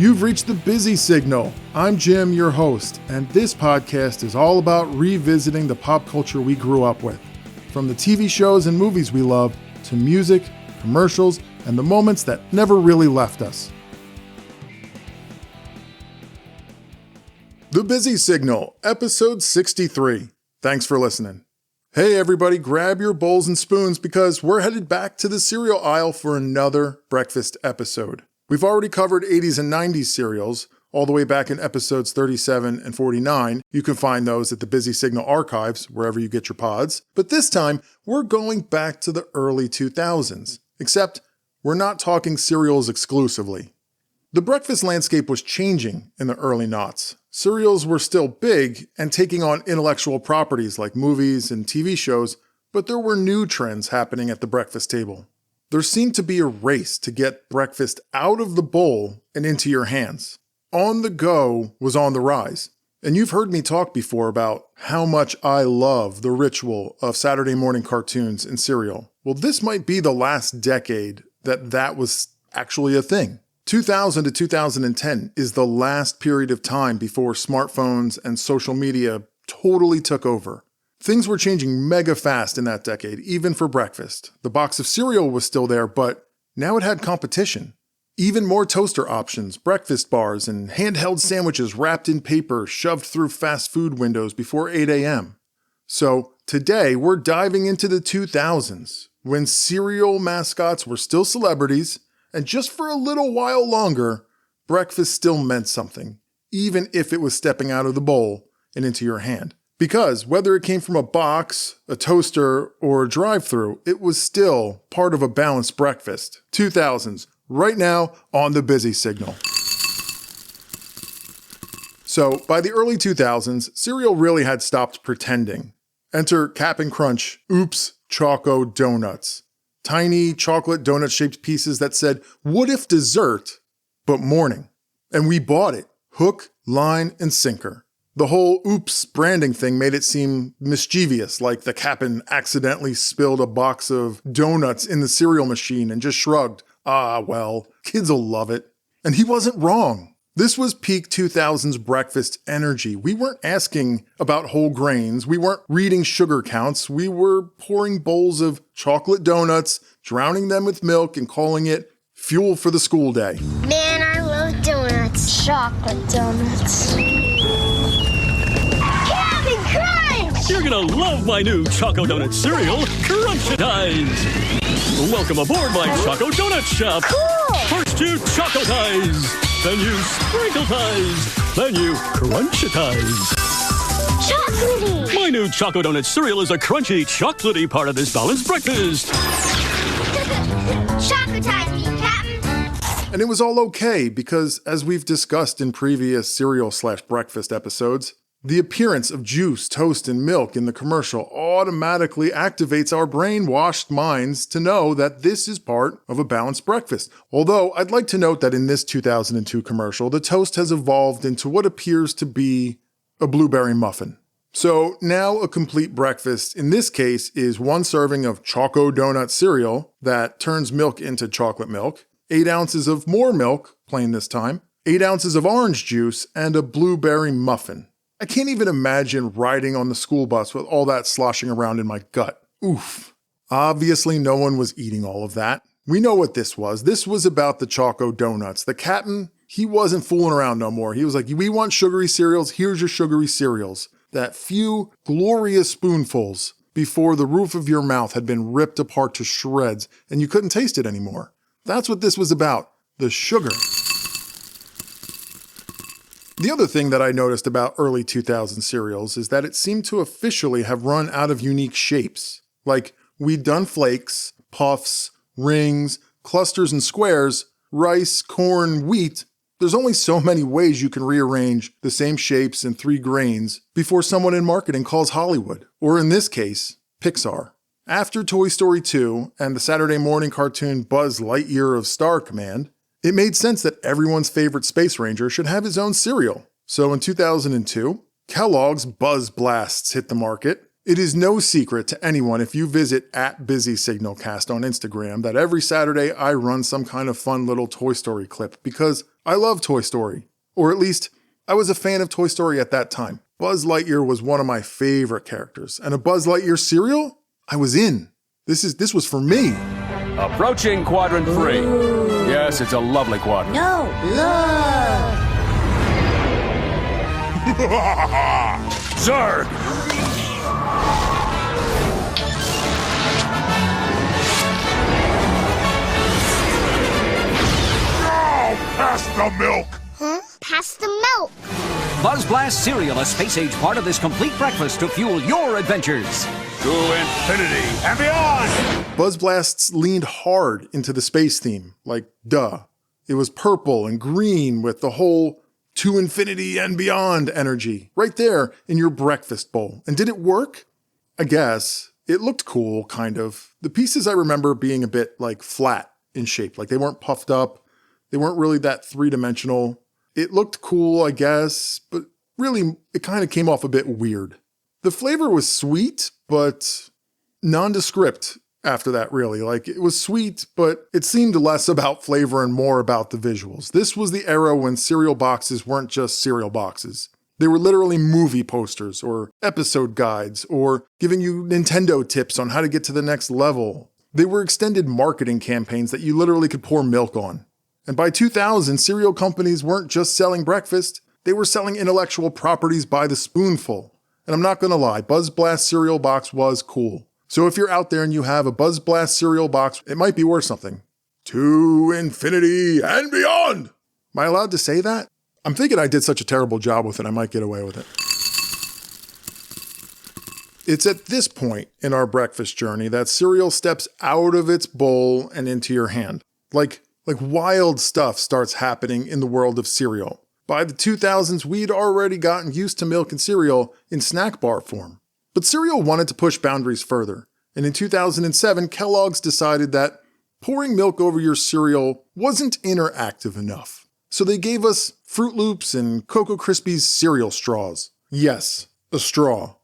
You've reached the Busy Signal. I'm Jim, your host, and this podcast is all about revisiting the pop culture we grew up with. From the TV shows and movies we love, to music, commercials, and the moments that never really left us. The Busy Signal, episode 63. Thanks for listening. Hey everybody, grab your bowls and spoons because we're headed back to the cereal aisle for another breakfast episode. We've already covered 80s and 90s cereals, all the way back in episodes 37 and 49. You can find those at the Busy Signal archives, wherever you get your pods. But this time, we're going back to the early 2000s. Except, we're not talking cereals exclusively. The breakfast landscape was changing in the early noughts. Cereals were still big and taking on intellectual properties like movies and TV shows, but there were new trends happening at the breakfast table. There seemed to be a race to get breakfast out of the bowl and into your hands. On the go was on the rise. And you've heard me talk before about how much I love the ritual of Saturday morning cartoons and cereal. Well, this might be the last decade that was actually a thing. 2000 to 2010 is the last period of time before smartphones and social media totally took over. Things were changing mega fast in that decade, even for breakfast. The box of cereal was still there, but now it had competition. Even more toaster options, breakfast bars, and handheld sandwiches wrapped in paper shoved through fast food windows before 8 a.m. So today we're diving into the 2000s, when cereal mascots were still celebrities, and just for a little while longer, breakfast still meant something, even if it was stepping out of the bowl and into your hand. Because whether it came from a box, a toaster, or a drive-thru, it was still part of a balanced breakfast. 2000s, right now on the Busy Signal. So, by the early 2000s, cereal really had stopped pretending. Enter Cap'n Crunch, Oops, Choco Donuts. Tiny chocolate donut-shaped pieces that said, "What if dessert, but morning?" And we bought it, hook, line, and sinker. The whole Oops branding thing made it seem mischievous, like the Cap'n accidentally spilled a box of donuts in the cereal machine and just shrugged. Ah, well, kids will love it. And he wasn't wrong. This was peak 2000s breakfast energy. We weren't asking about whole grains. We weren't reading sugar counts. We were pouring bowls of chocolate donuts, drowning them with milk, and calling it fuel for the school day. Man, I love donuts. Chocolate donuts. Cap'n Crunch! You're gonna love my new Choco Donut cereal, Crunchitize! Welcome aboard my Choco Donut shop! Cool! First you Chocotize, then you Sprinkle-tize, then you Crunchitize. Chocolatey! My new Choco Donut cereal is a crunchy, chocolatey part of this balanced breakfast. Chocotize me, Captain! And it was all okay because, as we've discussed in previous cereal/breakfast episodes, the appearance of juice, toast, and milk in the commercial automatically activates our brainwashed minds to know that this is part of a balanced breakfast. Although, I'd like to note that in this 2002 commercial, the toast has evolved into what appears to be a blueberry muffin. So now a complete breakfast, in this case, is one serving of Choco Donut cereal that turns milk into chocolate milk, 8 ounces of more milk, plain this time, 8 ounces of orange juice, and a blueberry muffin. I can't even imagine riding on the school bus with all that sloshing around in my gut. Oof. Obviously, no one was eating all of that. We know what this was. This was about the Choco Donuts. The Cap'n, he wasn't fooling around no more. He was like, we want sugary cereals. Here's your sugary cereals. That few glorious spoonfuls before the roof of your mouth had been ripped apart to shreds and you couldn't taste it anymore. That's what this was about. The sugar. The other thing that I noticed about early 2000 cereals is that it seemed to officially have run out of unique shapes. Like, we'd done flakes, puffs, rings, clusters and squares, rice, corn, wheat. There's only so many ways you can rearrange the same shapes and 3 grains before someone in marketing calls Hollywood, or in this case, Pixar. After Toy Story 2 and the Saturday morning cartoon Buzz Lightyear of Star Command, it made sense that everyone's favorite Space Ranger should have his own cereal. So in 2002, Kellogg's Buzz Blasts hit the market. It is no secret to anyone if you visit @BusySignalCast on Instagram that every Saturday I run some kind of fun little Toy Story clip because I love Toy Story. Or at least, I was a fan of Toy Story at that time. Buzz Lightyear was one of my favorite characters. And a Buzz Lightyear cereal? I was in. This was for me. Approaching quadrant 3. Yes, it's a lovely quadrant. No, look! Zerg! Pass the milk! Huh? Pass the milk. Buzz Blast cereal, a space-age part of this complete breakfast to fuel your adventures. To infinity and beyond! Buzz Blasts leaned hard into the space theme, like, duh. It was purple and green with the whole to infinity and beyond energy, right there in your breakfast bowl. And did it work? I guess. It looked cool, kind of. The pieces I remember being a bit, like, flat in shape, like they weren't puffed up. They weren't really that three-dimensional. It looked cool, I guess, but really, it kind of came off a bit weird. The flavor was sweet, but nondescript after that, really. Like, it was sweet, but it seemed less about flavor and more about the visuals. This was the era when cereal boxes weren't just cereal boxes. They were literally movie posters, or episode guides, or giving you Nintendo tips on how to get to the next level. They were extended marketing campaigns that you literally could pour milk on. And by 2000, cereal companies weren't just selling breakfast, they were selling intellectual properties by the spoonful. And I'm not gonna lie, Buzz Blast cereal box was cool. So if you're out there and you have a Buzz Blast cereal box, it might be worth something. To infinity and beyond! Am I allowed to say that? I'm thinking I did such a terrible job with it, I might get away with it. It's at this point in our breakfast journey that cereal steps out of its bowl and into your hand. Like wild stuff starts happening in the world of cereal. By the 2000s, we'd already gotten used to milk and cereal in snack bar form. But cereal wanted to push boundaries further. And in 2007, Kellogg's decided that pouring milk over your cereal wasn't interactive enough. So they gave us Fruit Loops and Cocoa Krispies cereal straws. Yes, a straw.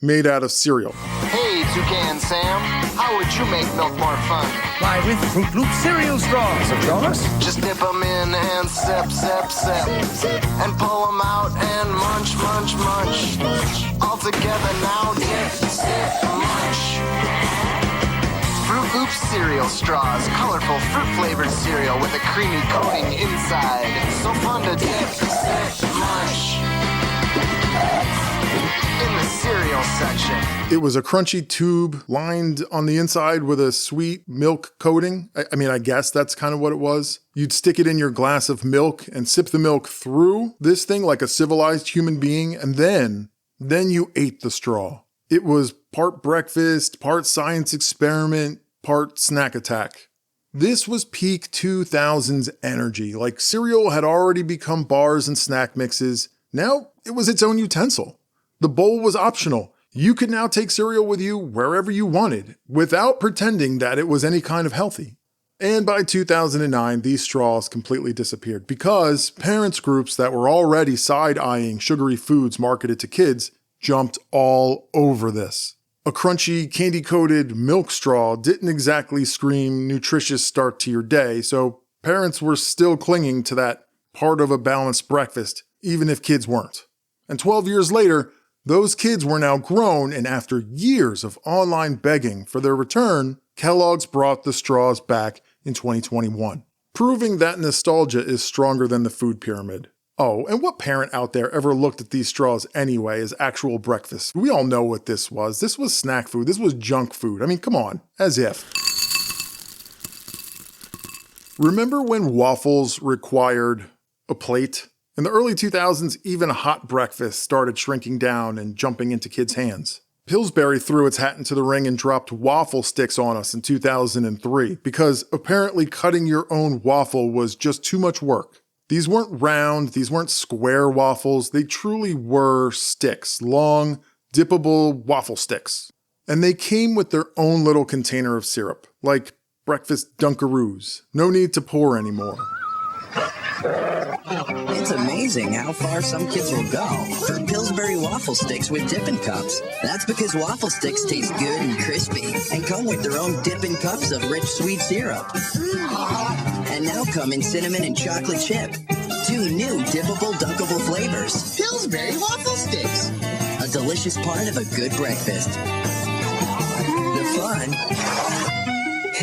Made out of cereal. Hey, Toucan Sam, how would you make milk more fun? Why, with Fruit Loop cereal straws, of course. Just dip them in and sip, sip, sip. And pull them out and munch, munch, munch. All together now, dip, sip, munch. Fruit Loop cereal straws, colorful fruit-flavored cereal with a creamy coating inside. So fun to dip, sip, munch. In the cereal section. It was a crunchy tube lined on the inside with a sweet milk coating. I guess that's kind of what it was. You'd stick it in your glass of milk and sip the milk through this thing like a civilized human being, and then you ate the straw. It was part breakfast, part science experiment, part snack attack. This was peak 2000s energy. Like, cereal had already become bars and snack mixes. Now it was its own utensil. The bowl was optional. You could now take cereal with you wherever you wanted, without pretending that it was any kind of healthy. And by 2009, these straws completely disappeared because parents groups that were already side-eyeing sugary foods marketed to kids jumped all over this. A crunchy, candy-coated milk straw didn't exactly scream nutritious start to your day, so parents were still clinging to that part of a balanced breakfast, even if kids weren't. And 12 years later, those kids were now grown, and after years of online begging for their return, Kellogg's brought the straws back in 2021, proving that nostalgia is stronger than the food pyramid. Oh, and what parent out there ever looked at these straws anyway as actual breakfast? We all know what this was. This was snack food. This was junk food. I mean, come on, as if. Remember when waffles required a plate? In the early 2000s, even a hot breakfast started shrinking down and jumping into kids' hands. Pillsbury threw its hat into the ring and dropped waffle sticks on us in 2003 because apparently cutting your own waffle was just too much work. These weren't round, these weren't square waffles, they truly were sticks, long, dippable waffle sticks. And they came with their own little container of syrup, like breakfast Dunkaroos. No need to pour anymore. It's amazing how far some kids will go for Pillsbury waffle sticks with dipping cups. That's because waffle sticks taste good and crispy and come with their own dipping cups of rich sweet syrup. And now come in cinnamon and chocolate chip. 2 new dippable, dunkable flavors. Pillsbury waffle sticks. A delicious part of a good breakfast. The fun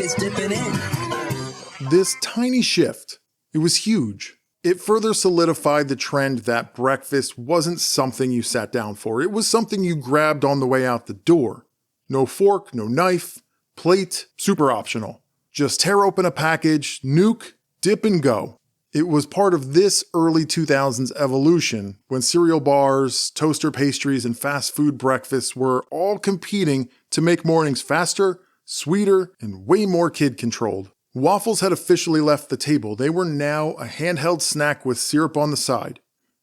is dipping in. This tiny shift, it was huge. It further solidified the trend that breakfast wasn't something you sat down for. It was something you grabbed on the way out the door. No fork, no knife, plate, super optional. Just tear open a package, nuke, dip and go. It was part of this early 2000s evolution when cereal bars, toaster pastries, and fast food breakfasts were all competing to make mornings faster, sweeter, and way more kid-controlled. Waffles had officially left the table. They were now a handheld snack with syrup on the side.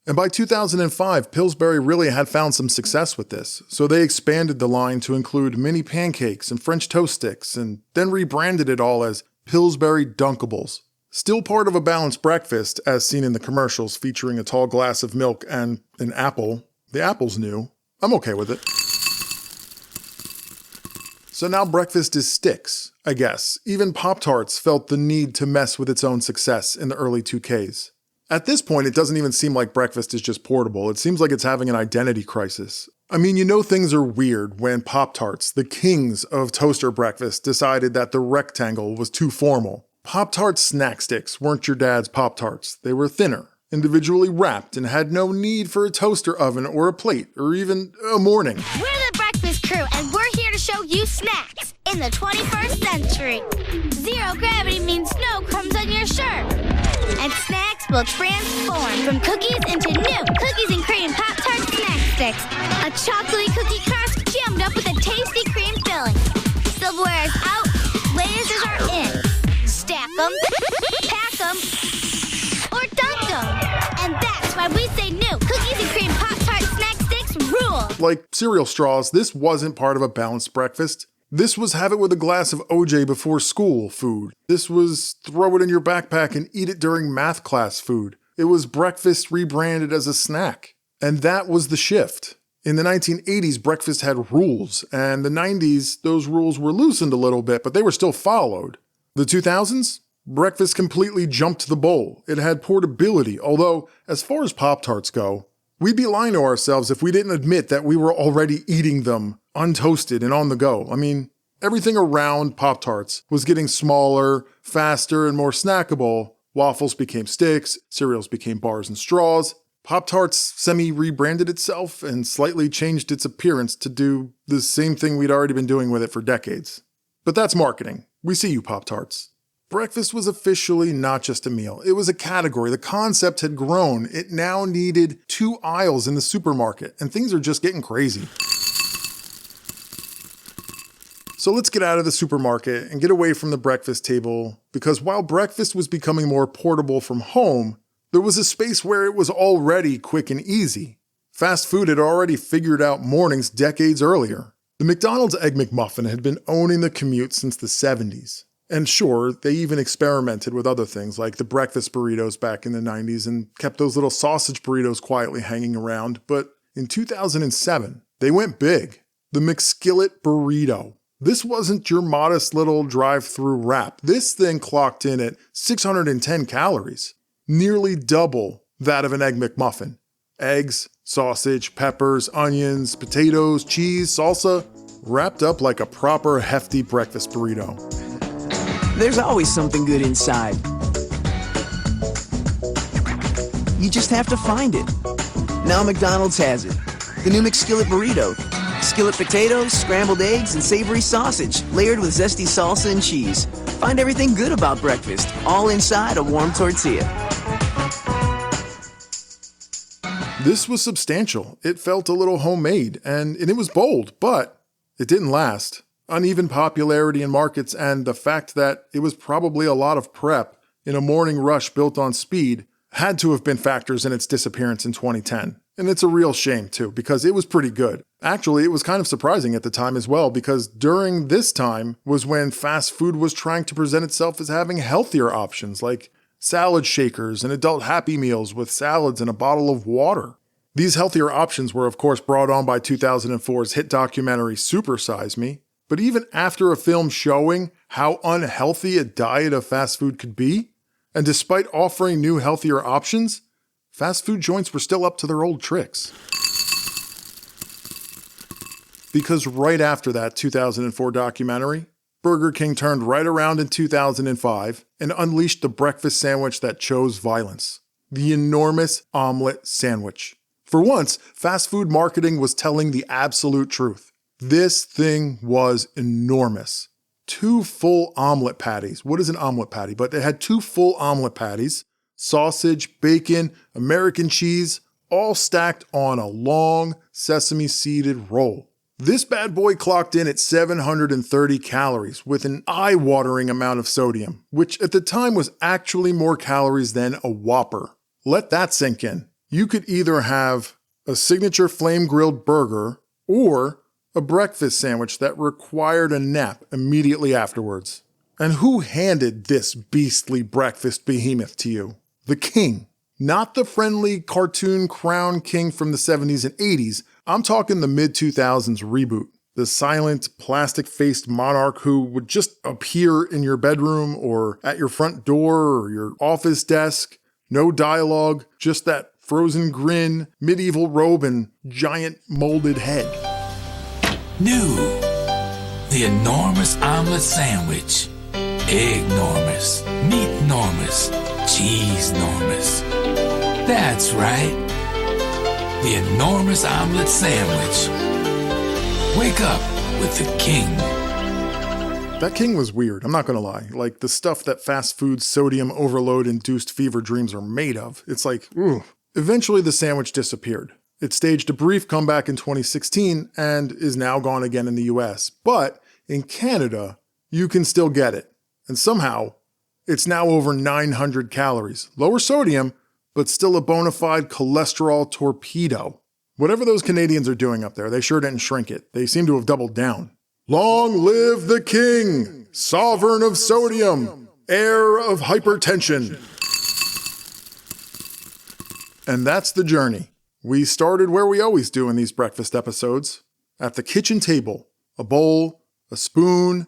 And by 2005, Pillsbury really had found some success with this, so they expanded the line to include mini pancakes and French toast sticks, and then rebranded it all as Pillsbury Dunkables. Still part of a balanced breakfast, as seen in the commercials featuring a tall glass of milk and an apple. The apple's new. I'm okay with it. So now breakfast is sticks, I guess. Even Pop-Tarts felt the need to mess with its own success in the early 2Ks. At this point, it doesn't even seem like breakfast is just portable. It seems like it's having an identity crisis. I mean, you know things are weird when Pop-Tarts, the kings of toaster breakfast, decided that the rectangle was too formal. Pop-Tart snack sticks weren't your dad's Pop-Tarts. They were thinner, individually wrapped, and had no need for a toaster oven or a plate, or even a morning. We're the Breakfast Crew, and we're here to show you snacks in the 21st century. Zero gravity means no crumbs on your shirt. And snacks will transform from cookies into new cookies and cream Pop-Tart snack sticks. A chocolatey cookie crust jammed up with a tasty cream filling. Silverware is out, lasers are in. Stack them, pack them, or dunk them. And that's why we say new cookies and cream Pop-Tart snack sticks rule. Like cereal straws, this wasn't part of a balanced breakfast. This was have it with a glass of OJ before school food. This was throw it in your backpack and eat it during math class food. It was breakfast rebranded as a snack. And that was the shift. In the 1980s, breakfast had rules, and the 90s, those rules were loosened a little bit, but they were still followed. The 2000s? Breakfast completely jumped the bowl. It had portability, although, as far as Pop-Tarts go, we'd be lying to ourselves if we didn't admit that we were already eating them untoasted and on the go. I mean, everything around Pop-Tarts was getting smaller, faster, and more snackable. Waffles became sticks, cereals became bars and straws. Pop-Tarts semi-rebranded itself and slightly changed its appearance to do the same thing we'd already been doing with it for decades. But that's marketing. We see you, Pop-Tarts. Breakfast was officially not just a meal. It was a category. The concept had grown. It now needed 2 aisles in the supermarket, and things are just getting crazy. So let's get out of the supermarket and get away from the breakfast table, because while breakfast was becoming more portable from home, there was a space where it was already quick and easy. Fast food had already figured out mornings decades earlier. The McDonald's Egg McMuffin had been owning the commute since the 70s. And sure, they even experimented with other things like the breakfast burritos back in the 90s and kept those little sausage burritos quietly hanging around. But in 2007, they went big. The McSkillet burrito. This wasn't your modest little drive-thru wrap. This thing clocked in at 610 calories, nearly double that of an Egg McMuffin. Eggs, sausage, peppers, onions, potatoes, cheese, salsa, wrapped up like a proper hefty breakfast burrito. There's always something good inside. You just have to find it. Now McDonald's has it. The new McSkillet burrito. Skillet potatoes, scrambled eggs, and savory sausage, layered with zesty salsa and cheese. Find everything good about breakfast, all inside a warm tortilla. This was substantial. It felt a little homemade, and it was bold, but it didn't last. Uneven popularity in markets and the fact that it was probably a lot of prep in a morning rush built on speed had to have been factors in its disappearance in 2010. And it's a real shame too, because it was pretty good. Actually, it was kind of surprising at the time as well, because during this time was when fast food was trying to present itself as having healthier options like salad shakers and adult Happy Meals with salads and a bottle of water. These healthier options were of course brought on by 2004's hit documentary Super Size Me. But even after a film showing how unhealthy a diet of fast food could be, and despite offering new healthier options, fast food joints were still up to their old tricks. Because right after that 2004 documentary, Burger King turned right around in 2005 and unleashed the breakfast sandwich that chose violence. The enormous omelet sandwich. For once, fast food marketing was telling the absolute truth. This thing was enormous. 2 full omelet patties. What is an omelet patty? But they had 2 full omelet patties, sausage, bacon, American cheese, all stacked on a long sesame-seeded roll. This bad boy clocked in at 730 calories with an eye-watering amount of sodium, which at the time was actually more calories than a Whopper. Let that sink in. You could either have a signature flame-grilled burger or a breakfast sandwich that required a nap immediately afterwards. And who handed this beastly breakfast behemoth to you? The king. Not the friendly cartoon crown king from the 70s and 80s. I'm talking the mid-2000s reboot. The silent, plastic-faced monarch who would just appear in your bedroom or at your front door or your office desk. No dialogue, just that frozen grin, medieval robe, and giant molded head. New. The enormous omelet sandwich. Egg-normous, meat-normous, cheese-normous. That's right. The enormous omelet sandwich. Wake up with the king. That king was weird, I'm not gonna lie. Like the stuff that fast food sodium overload-induced fever dreams are made of. It's like, ooh. Eventually the sandwich disappeared. It staged a brief comeback in 2016 and is now gone again in the US. But in Canada, you can still get it. And somehow, it's now over 900 calories. Lower sodium, but still a bona fide cholesterol torpedo. Whatever those Canadians are doing up there, they sure didn't shrink it. They seem to have doubled down. Long live the king, sovereign of sodium, heir of hypertension. And that's the journey. We started where we always do in these breakfast episodes, at the kitchen table, a bowl, a spoon,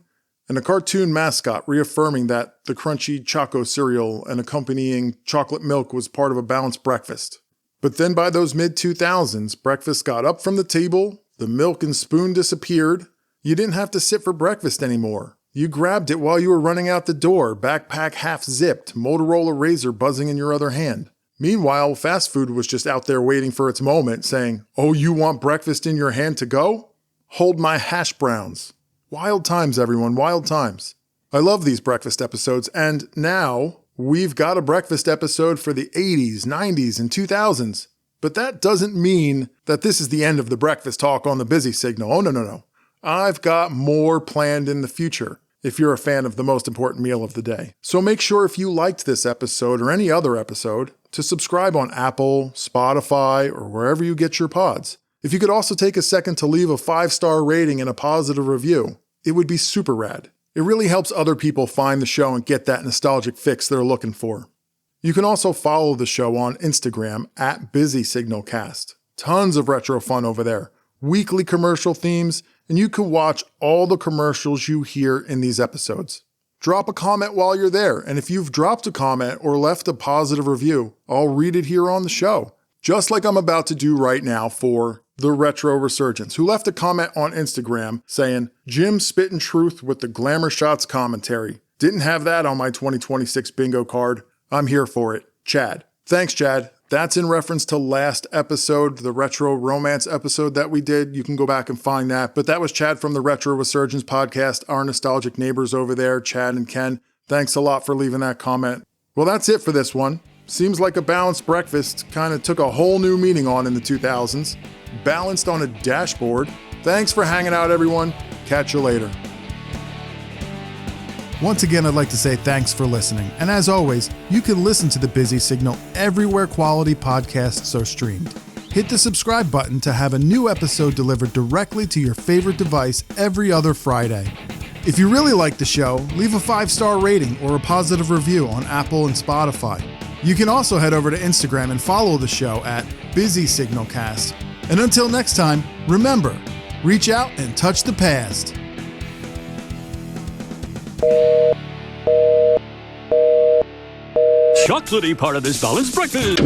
and a cartoon mascot reaffirming that the crunchy Choco cereal and accompanying chocolate milk was part of a balanced breakfast. But then by those mid-2000s, breakfast got up from the table, the milk and spoon disappeared, you didn't have to sit for breakfast anymore. You grabbed it while you were running out the door, backpack half zipped, Motorola Razr buzzing in your other hand. Meanwhile, fast food was just out there waiting for its moment, saying, "Oh, you want breakfast in your hand to go? Hold my hash browns." Wild times, everyone, wild times. I love these breakfast episodes, and now we've got a breakfast episode for the 80s, 90s, and 2000s. But that doesn't mean that this is the end of the breakfast talk on the Busy Signal. Oh, no. I've got more planned in the future if you're a fan of the most important meal of the day. So make sure if you liked this episode or any other episode to subscribe on Apple, Spotify, or wherever you get your pods. If you could also take a second to leave a 5-star rating and a positive review, it would be super rad. It really helps other people find the show and get that nostalgic fix they're looking for. You can also follow the show on Instagram at BusySignalCast. Tons of retro fun over there. Weekly commercial themes, and you can watch all the commercials you hear in these episodes. Drop a comment while you're there, and if you've dropped a comment or left a positive review, I'll read it here on the show. Just like I'm about to do right now for The Retro Resurgence, who left a comment on Instagram saying, "Jim spittin' truth with the Glamour Shots commentary. Didn't have that on my 2026 bingo card. I'm here for it. Chad." Thanks, Chad. That's in reference to last episode, the Retro Romance episode that we did. You can go back and find that. But that was Chad from the Retro Resurgence podcast, our nostalgic neighbors over there, Chad and Ken. Thanks a lot for leaving that comment. Well, that's it for this one. Seems like a balanced breakfast kind of took a whole new meaning on in the 2000s. Balanced on a dashboard. Thanks for hanging out, everyone. Catch you later. Once again, I'd like to say thanks for listening. And as always, you can listen to The Busy Signal everywhere quality podcasts are streamed. Hit the subscribe button to have a new episode delivered directly to your favorite device every other Friday. If you really like the show, leave a 5-star rating or a positive review on Apple and Spotify. You can also head over to Instagram and follow the show at BusySignalCast. And until next time, remember, reach out and touch the past. Chocolatey part of this balanced breakfast.